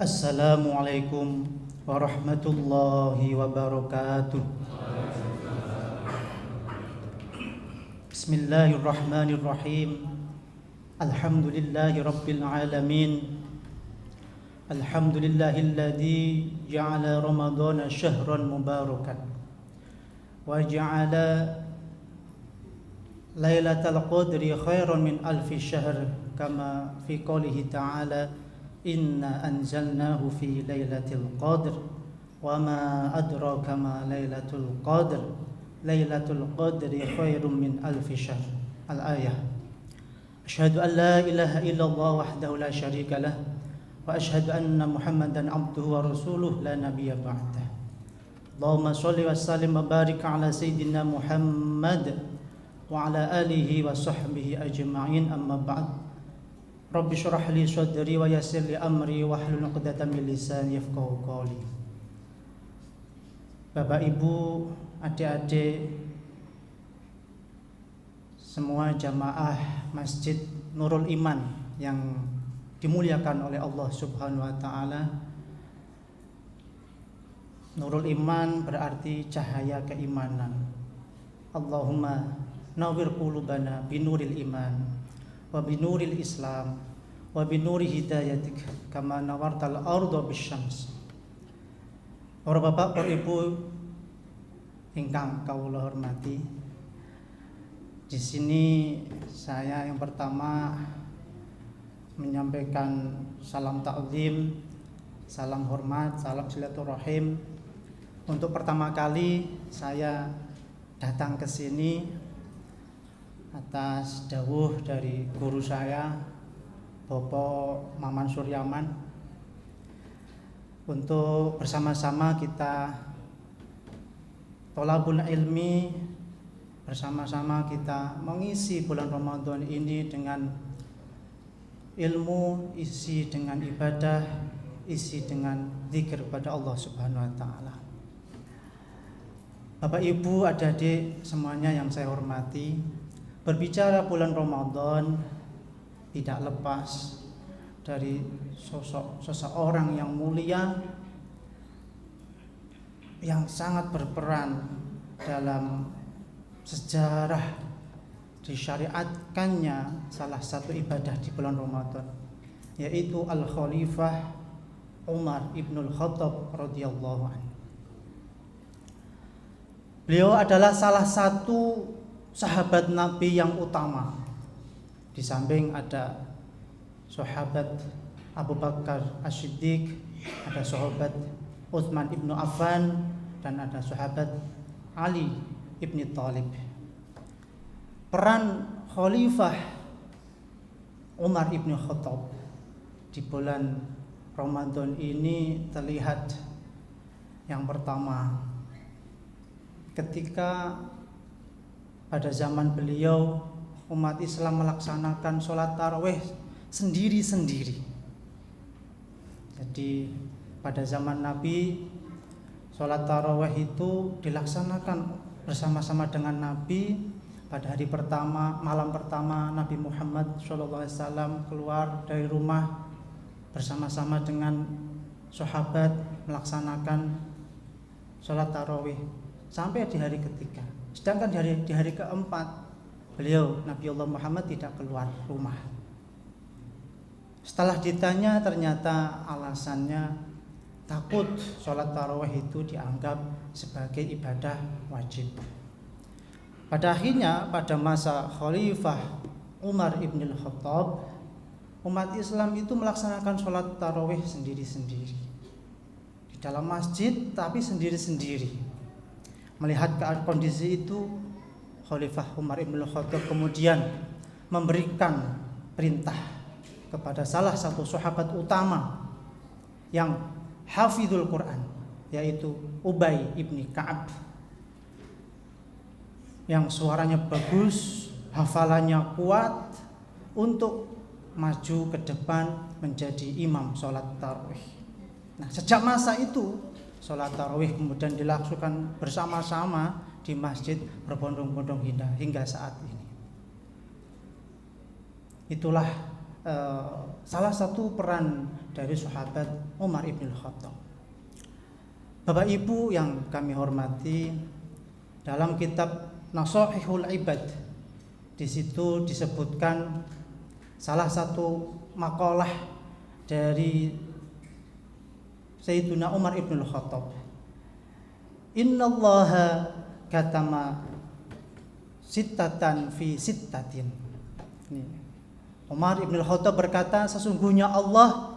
Assalamualaikum warahmatullahi wabarakatuh. Bismillahirrahmanirrahim. Alhamdulillahi rabbil alamin. Alhamdulillahilladzi ja'ala ramadhana syahran mubarakan wa ja'ala lailatal qadri khairan min alfi syahr kama fi qoulihi ta'ala Inna anzalnahu fi lailatul qadr wa ma adraka ma lailatul qadr lailatul qadri khairum min alfi syahr. Al-ayah. Asyhadu an la ilaha illallah wahdahu la syarika lah wa asyhadu anna Muhammadan abduhu wa rasuluh la nabiyya ba'dah. Allahumma shalli wa sallim wa barik ala sayyidina Muhammad wa ala alihi wa sahbihi ajma'in, amma ba'd. Rabbi syrah li sadri wa yassir li amri wa hlul 'uqdatam min lisani yafqahu qawli. Bapak Ibu, adik-adik semua jamaah Masjid Nurul Iman yang dimuliakan oleh Allah Subhanahu wa taala. Nurul Iman berarti cahaya keimanan. Allahumma nawwir qulubana binuril iman wa binuril Islam wa binuri hidayatik kama nawartal arda bisyams. Para bapak, para ibu ingkang kawula hormati, di sini saya yang pertama menyampaikan salam takzim, salam hormat, salam silaturahim. Untuk pertama kali saya datang ke sini atas dawuh dari guru saya, Bapak Maman Suryaman, untuk bersama-sama kita thalabul ilmi, bersama-sama kita mengisi bulan Ramadan ini dengan ilmu, isi dengan ibadah, isi dengan zikir kepada Allah Subhanahu wa taala. Bapak Ibu, adik-adik semuanya yang saya hormati, berbicara bulan Ramadan tidak lepas dari sosok seseorang yang mulia yang sangat berperan dalam sejarah disyariatkannya salah satu ibadah di bulan Ramadan, yaitu Al-Khalifah Umar ibnul Khattab radhiyallahu anhu. Beliau adalah salah satu sahabat Nabi yang utama. Di samping ada sahabat Abu Bakar As-Siddiq, ada sahabat Utsman ibnu Affan, dan ada sahabat Ali ibni Thalib. Peran Khalifah Umar ibnu Khattab di bulan Ramadan ini terlihat. Yang pertama, ketika pada zaman beliau umat Islam melaksanakan sholat tarawih sendiri-sendiri. Jadi pada zaman Nabi, sholat tarawih itu dilaksanakan bersama-sama dengan Nabi. Pada hari pertama, malam pertama, Nabi Muhammad SAW keluar dari rumah bersama-sama dengan sahabat melaksanakan sholat tarawih sampai di hari ketiga. Sedangkan di hari keempat, beliau Nabi Allah Muhammad tidak keluar rumah. Setelah ditanya, ternyata alasannya takut sholat tarawih itu dianggap sebagai ibadah wajib. Pada akhirnya, pada masa Khalifah Umar ibn Khattab, umat Islam itu melaksanakan sholat tarawih sendiri-sendiri di dalam masjid, tapi sendiri-sendiri. Melihat kondisi itu, Khalifah Umar ibn Khattab kemudian memberikan perintah kepada salah satu sahabat utama yang hafizul Quran, yaitu Ubay ibni Ka'ab, yang suaranya bagus, hafalannya kuat, untuk maju ke depan menjadi imam sholat tarawih. Nah, sejak masa itu sholat tarawih kemudian dilakukan bersama-sama di masjid berbondong-bondong hingga saat ini. Itulah salah satu peran dari sahabat Umar ibn Khattab. Bapak Ibu yang kami hormati, dalam kitab Nasaihul Ibad di situ disebutkan salah satu makalah dari Sayyiduna Umar ibn Khattab. Innallaha katama sittatan fi sittatin. Umar ibn Khattab berkata, sesungguhnya Allah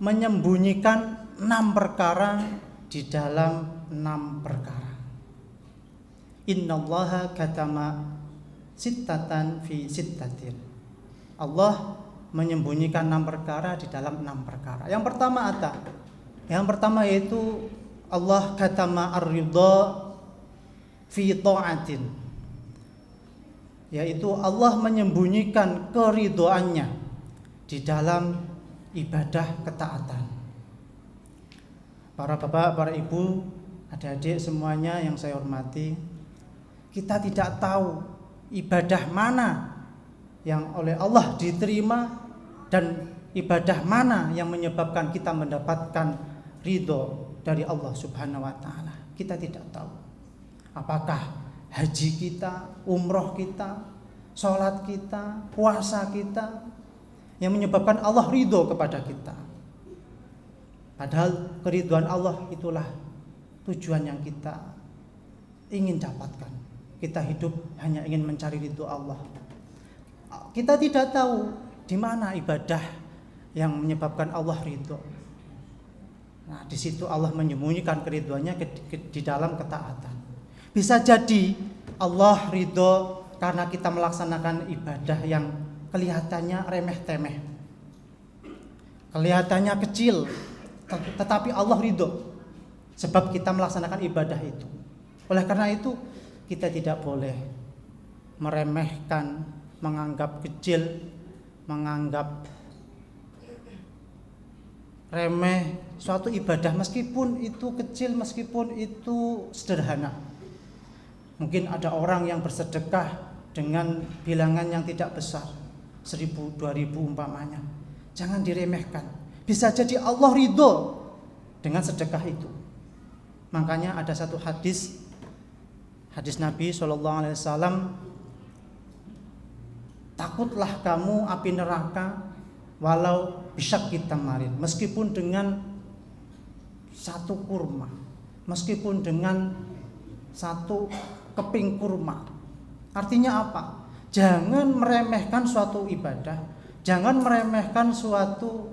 menyembunyikan 6 perkara di dalam 6 perkara. Innallaha katama sittatan fi sittatin. Allah menyembunyikan 6 perkara di dalam 6 perkara. Yang pertama apa? Yang pertama yaitu Allah katama ar-ridha fi ta'atin, yaitu Allah menyembunyikan keridhoannya di dalam ibadah ketaatan. Para bapak, para ibu, adik-adik semuanya yang saya hormati, kita tidak tahu ibadah mana yang oleh Allah diterima dan ibadah mana yang menyebabkan kita mendapatkan ridho dari Allah Subhanahu wa taala. Kita tidak tahu. Apakah haji kita, umroh kita, sholat kita, puasa kita yang menyebabkan Allah ridho kepada kita. Padahal keridhaan Allah itulah tujuan yang kita ingin dapatkan. Kita hidup hanya ingin mencari ridho Allah. Kita tidak tahu di mana ibadah yang menyebabkan Allah ridho. Nah, di situ Allah menyembunyikan keridhoannya di dalam ketaatan. Bisa jadi Allah ridho karena kita melaksanakan ibadah yang kelihatannya remeh-temeh, kelihatannya kecil, tetapi Allah ridho sebab kita melaksanakan ibadah itu. Oleh karena itu kita tidak boleh meremehkan, menganggap kecil, menganggap remeh suatu ibadah meskipun itu kecil, meskipun itu sederhana. Mungkin ada orang yang bersedekah dengan bilangan yang tidak besar, 1.000, 2.000 umpamanya. Jangan diremehkan. Bisa jadi Allah ridho dengan sedekah itu. Makanya ada satu hadis Nabi SAW, takutlah kamu api neraka walau bisyakki tamarin, meskipun dengan 1 kurma, meskipun dengan 1 keping kurma. Artinya apa? Jangan meremehkan suatu ibadah, jangan meremehkan suatu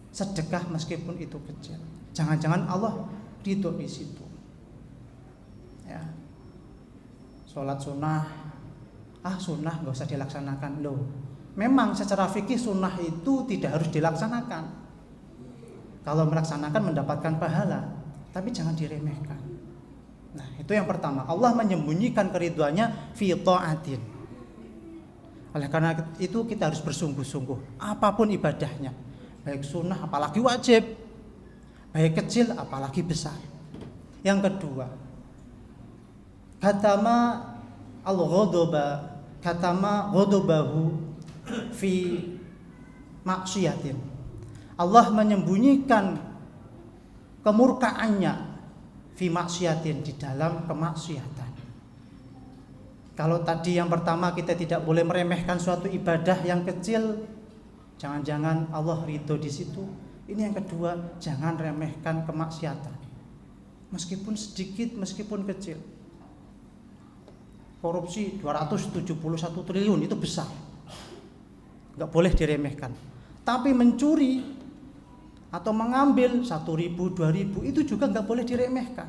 sedekah meskipun itu kecil. Jangan-jangan Allah ridho di situ. Ya. Sholat sunnah, sunnah nggak usah dilaksanakan loh. Memang secara fikih sunnah itu tidak harus dilaksanakan. Kalau melaksanakan mendapatkan pahala, tapi jangan diremehkan. Nah, itu yang pertama. Allah menyembunyikan keridhoannya fi ta'atin. Oleh karena itu kita harus bersungguh-sungguh apapun ibadahnya, baik sunnah apalagi wajib, baik kecil apalagi besar. Yang kedua, katama al-ghadaba, katama ghadabahu fi maksiatin. Allah menyembunyikan kemurkaannya fi maksiatin, di dalam kemaksiatan. Kalau tadi yang pertama kita tidak boleh meremehkan suatu ibadah yang kecil, jangan-jangan Allah ridho di situ. Ini yang kedua, jangan remehkan kemaksiatan. Meskipun sedikit, meskipun kecil. Korupsi 271 triliun itu besar, nggak boleh diremehkan. Tapi mencuri atau mengambil 1.000, 2.000 itu juga nggak boleh diremehkan.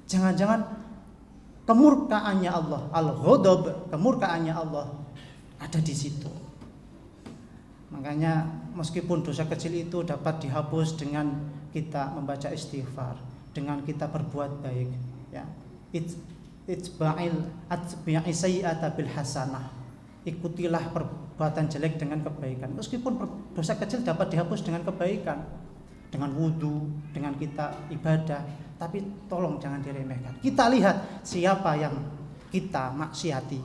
Jangan-jangan kemurkaannya Allah, al-ghadab, kemurkaannya Allah ada di situ. Makanya meskipun dosa kecil itu dapat dihapus dengan kita membaca istighfar, dengan kita berbuat baik, ya. Atbi'i sayyi'ata bil hasanah. Ikutilah perbuatan jelek dengan kebaikan. Meskipun dosa kecil dapat dihapus dengan kebaikan, dengan wudu, dengan kita ibadah, tapi tolong jangan diremehkan. Kita lihat siapa yang kita maksiati,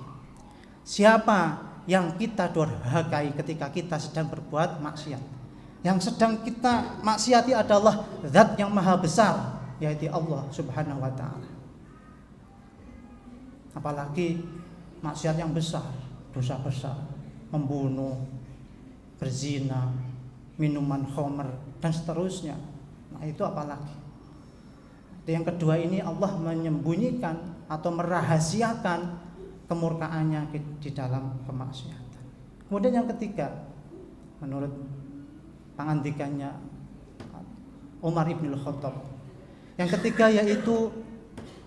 siapa yang kita durhakai ketika kita sedang berbuat maksiat. Yang sedang kita maksiati adalah zat yang maha besar, yaitu Allah Subhanahu wa ta'ala. Apalagi maksiat yang besar, dosa besar, membunuh, berzina, minuman khamr, dan seterusnya. Nah, itu apalagi. Yang kedua ini Allah menyembunyikan atau merahasiakan kemurkaannya di dalam kemaksiatan. Kemudian yang ketiga, menurut pangandikannya Umar ibn Khattab, yang ketiga yaitu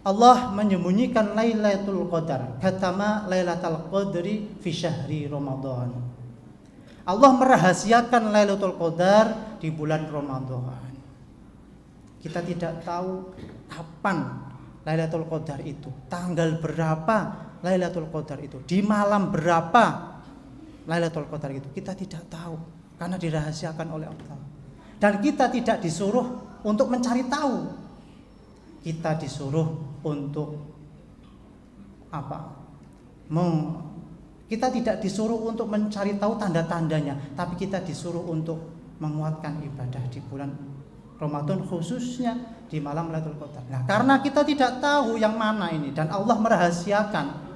Allah menyembunyikan Lailatul Qadar, katama Lailatul Qadri fi syahri Ramadan. Allah merahasiakan Lailatul Qadar di bulan Ramadan. Kita tidak tahu kapan Lailatul Qadar itu, tanggal berapa Lailatul Qadar itu, di malam berapa Lailatul Qadar itu, kita tidak tahu karena dirahasiakan oleh Allah. Dan kita tidak disuruh untuk mencari tahu. Kita disuruh untuk apa? Kita tidak disuruh untuk mencari tahu tanda-tandanya, tapi kita disuruh untuk menguatkan ibadah di bulan Ramadan, khususnya di malam Lailatul Qadar. Nah, karena kita tidak tahu yang mana ini dan Allah merahasiakan,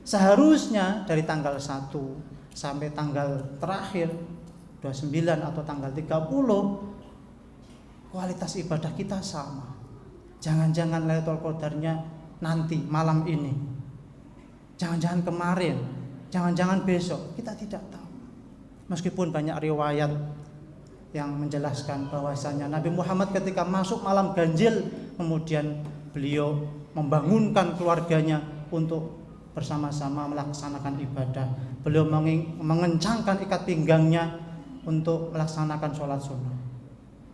seharusnya dari tanggal 1 sampai tanggal terakhir 29 atau tanggal 30 kualitas ibadah kita sama. Jangan-jangan Lailatul Qadarnya nanti malam ini, jangan-jangan kemarin, jangan-jangan besok, kita tidak tahu. Meskipun banyak riwayat yang menjelaskan bahwasanya Nabi Muhammad ketika masuk malam ganjil, kemudian beliau membangunkan keluarganya untuk bersama-sama melaksanakan ibadah. Beliau mengencangkan ikat pinggangnya untuk melaksanakan sholat sunnah.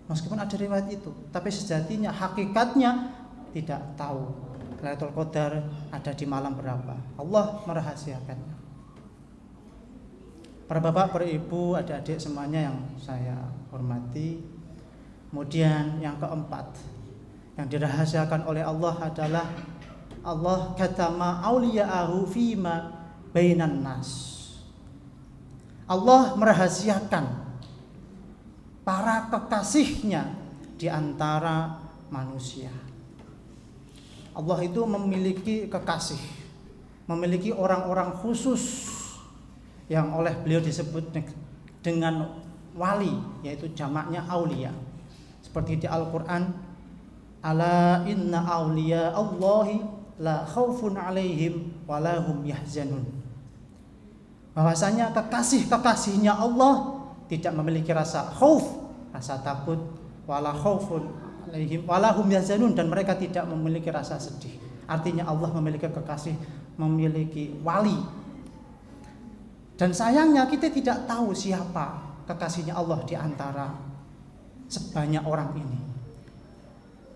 Meskipun ada riwayat itu, tapi sejatinya hakikatnya tidak tahu Lailatul Qadar ada di malam berapa. Allah merahasiakannya. Para bapak, para ibu, adik-adik semuanya yang saya hormati. Kemudian yang keempat, yang dirahasiakan oleh Allah adalah Allah katama auliya'ahu fima bainan nas. Allah merahasiakan para kekasihnya di antara manusia. Allah itu memiliki kekasih, memiliki orang-orang khusus yang oleh beliau disebut dengan wali, yaitu jamaknya aulia. Seperti di Al-Quran, ala inna aulia Allahi la khaufun alaihim walahum yahzanun. Bahwasanya kekasih-kekasihnya Allah tidak memiliki rasa khauf, rasa takut, wala khaufun alaihim walahum yahzanun, dan mereka tidak memiliki rasa sedih. Artinya Allah memiliki kekasih, memiliki wali. Dan sayangnya kita tidak tahu siapa kekasihnya Allah di antara sebanyak orang ini.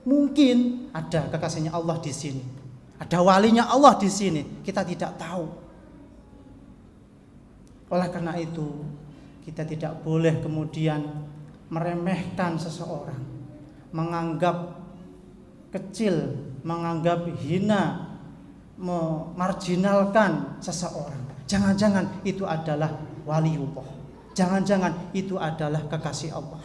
Mungkin ada kekasihnya Allah di sini, ada walinya Allah di sini, kita tidak tahu. Oleh karena itu, kita tidak boleh kemudian meremehkan seseorang, menganggap kecil, menganggap hina, memarginalkan seseorang. Jangan-jangan itu adalah waliullah, jangan-jangan itu adalah kekasih Allah.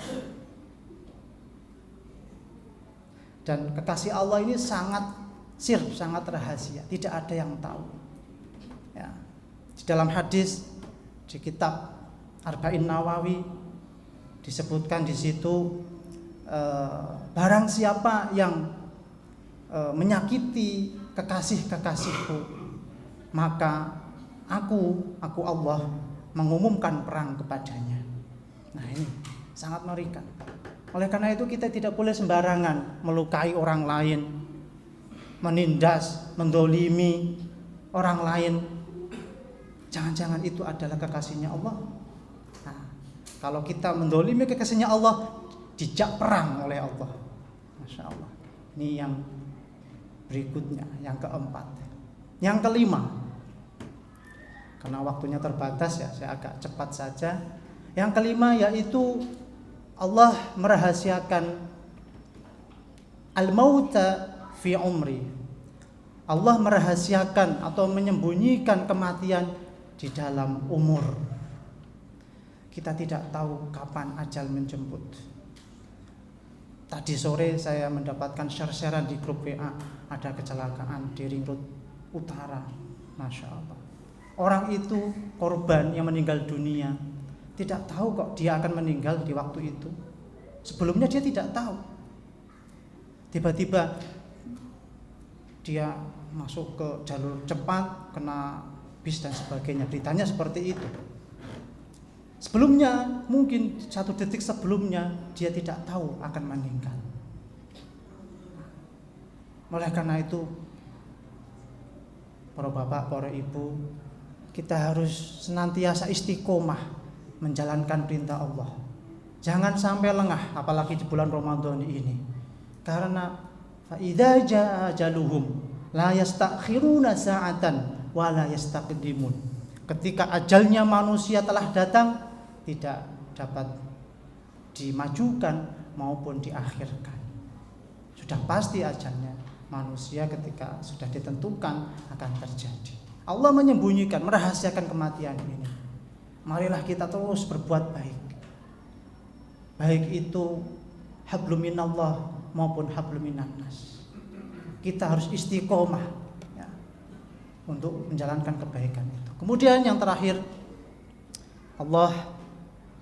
Dan kekasih Allah ini sangat sir, sangat rahasia, tidak ada yang tahu. Ya. Di dalam hadis di kitab Arba'in Nawawi disebutkan di situ, barang siapa yang menyakiti kekasih-kekasihku, maka aku Allah mengumumkan perang kepadanya. Nah, ini sangat mengerikan. Oleh karena itu kita tidak boleh sembarangan melukai orang lain, menindas, mendolimi orang lain. Jangan-jangan itu adalah kekasihnya Allah. Nah, kalau kita mendolimi kekasihnya Allah, dijak perang oleh Allah. Masya Allah. Ini yang berikutnya, yang keempat. Yang kelima, karena waktunya terbatas ya, saya agak cepat saja. Yang kelima yaitu Allah merahasiakan al-mauta fi umri. Allah merahasiakan atau menyembunyikan kematian di dalam umur. Kita tidak tahu kapan ajal menjemput. Tadi sore saya mendapatkan share-sharean di grup WA, ada kecelakaan di Ring Road Utara. Masya Allah. Orang itu korban yang meninggal dunia, tidak tahu kok dia akan meninggal di waktu itu. Sebelumnya dia tidak tahu. Tiba-tiba dia masuk ke jalur cepat, kena bis dan sebagainya. Beritanya seperti itu. Sebelumnya, mungkin 1 detik sebelumnya dia tidak tahu akan meninggal. Oleh karena itu, para bapak, para ibu, kita harus senantiasa istiqomah menjalankan perintah Allah. Jangan sampai lengah, apalagi di bulan Ramadan ini. Karena fa idza jaa ajaluhum la yastakhiruna sa'atan wa la yastaqdimun. Ketika ajalnya manusia telah datang, tidak dapat dimajukan maupun diakhirkan. Sudah pasti ajalnya manusia ketika sudah ditentukan akan terjadi. Allah menyembunyikan, merahasiakan kematian ini. Marilah kita terus berbuat baik. Baik itu hablum minallah maupun hablum minannas. Kita harus istiqomah ya, untuk menjalankan kebaikan itu. Kemudian yang terakhir, Allah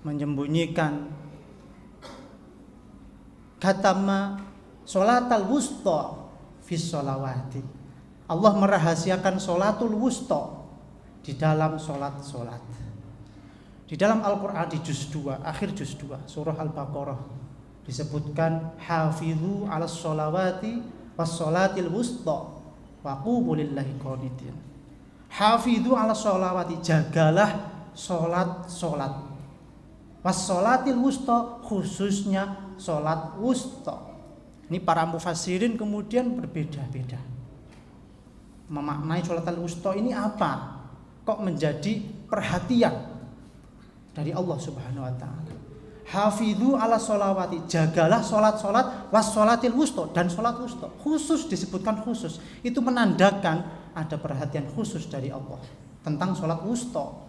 menyembunyikan katama sholatal wusta fis sholawati. Allah merahasiakan sholatul wusta di dalam sholat-sholat. Di dalam Al-Quran di juz 2, akhir juz 2 surah Al-Baqarah disebutkan hafizu 'alas sholawati was sholatil wusta wa qumu lillahi qanitin. Hafizu 'alas sholawati, jagalah sholat-sholat. Was-sholatil wusta, khususnya sholat wusta. Ini para mufassirin kemudian berbeda-beda memaknai sholat al-wusta ini apa? Kok menjadi perhatian dari Allah Subhanahu wa ta'ala. Hafidhu ala sholawati, jagalah sholat-sholat, was-sholatil wusta, dan sholat wusta. Khusus, disebutkan khusus. Itu menandakan ada perhatian khusus dari Allah tentang sholat wusta.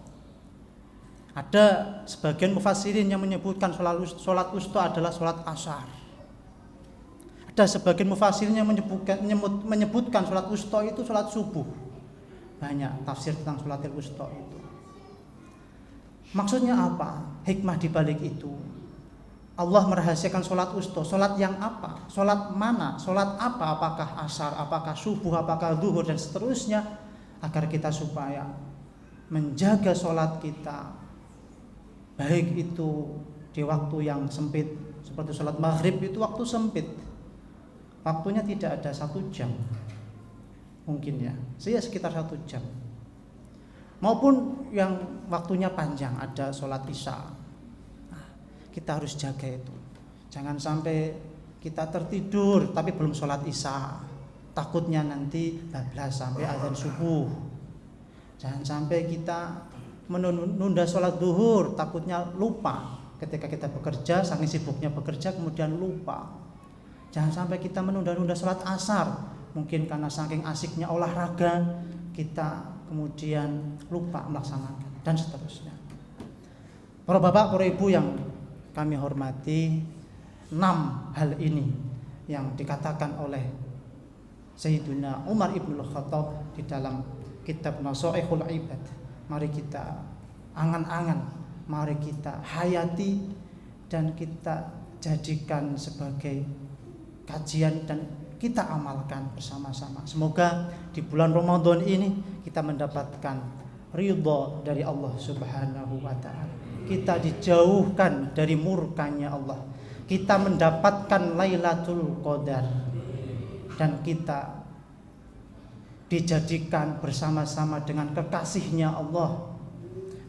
Ada sebagian mufassirin yang menyebutkan sholat wusta adalah sholat asar. Ada sebagian mufassirin yang menyebutkan sholat wusta itu sholat subuh. Banyak tafsir tentang sholatil wusta itu. Maksudnya apa? Hikmah dibalik itu. Allah merahasiakan sholat wusta. Sholat yang apa? Sholat mana? Sholat apa? Apakah asar? Apakah subuh? Apakah zuhur? Dan seterusnya. Agar kita supaya menjaga sholat kita, baik itu di waktu yang sempit, seperti sholat maghrib itu waktu sempit, waktunya tidak ada 1 jam mungkin ya, sekitar 1 jam. Maupun yang waktunya panjang, ada sholat isya. Nah, kita harus jaga itu. Jangan sampai kita tertidur tapi belum sholat isya, takutnya nanti bablas sampai azan subuh. Jangan sampai kita menunda sholat zuhur, takutnya lupa ketika kita bekerja, saking sibuknya bekerja kemudian lupa. Jangan sampai kita menunda-nunda sholat asar, mungkin karena saking asiknya olahraga kita kemudian lupa melaksanakan, dan seterusnya. Para bapak, para ibu yang kami hormati, 6 hal ini yang dikatakan oleh Sayyiduna Umar ibn Khattab di dalam kitab Nasaihul Ibad. Mari kita angan-angan, mari kita hayati dan kita jadikan sebagai kajian dan kita amalkan bersama-sama. Semoga di bulan Ramadan ini kita mendapatkan ridha dari Allah Subhanahu wa ta'ala. Kita dijauhkan dari murkanya Allah. Kita mendapatkan Lailatul Qadar dan kita dijadikan bersama-sama dengan kekasihnya Allah,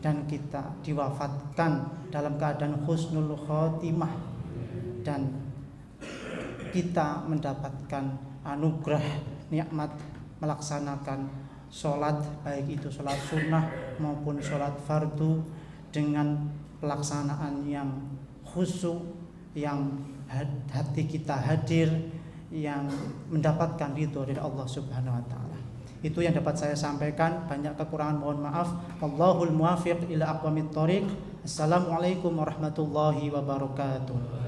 dan kita diwafatkan dalam keadaan husnul khotimah, dan kita mendapatkan anugerah nikmat melaksanakan sholat, baik itu sholat sunnah maupun sholat fardu, dengan pelaksanaan yang khusyuk, yang hati kita hadir, yang mendapatkan ridho dari Allah Subhanahu wa ta'ala. Itu yang dapat saya sampaikan, banyak kekurangan mohon maaf. Wallahul muwaffiq ila aqwamit thoriq. Assalamualaikum warahmatullahi wabarakatuh.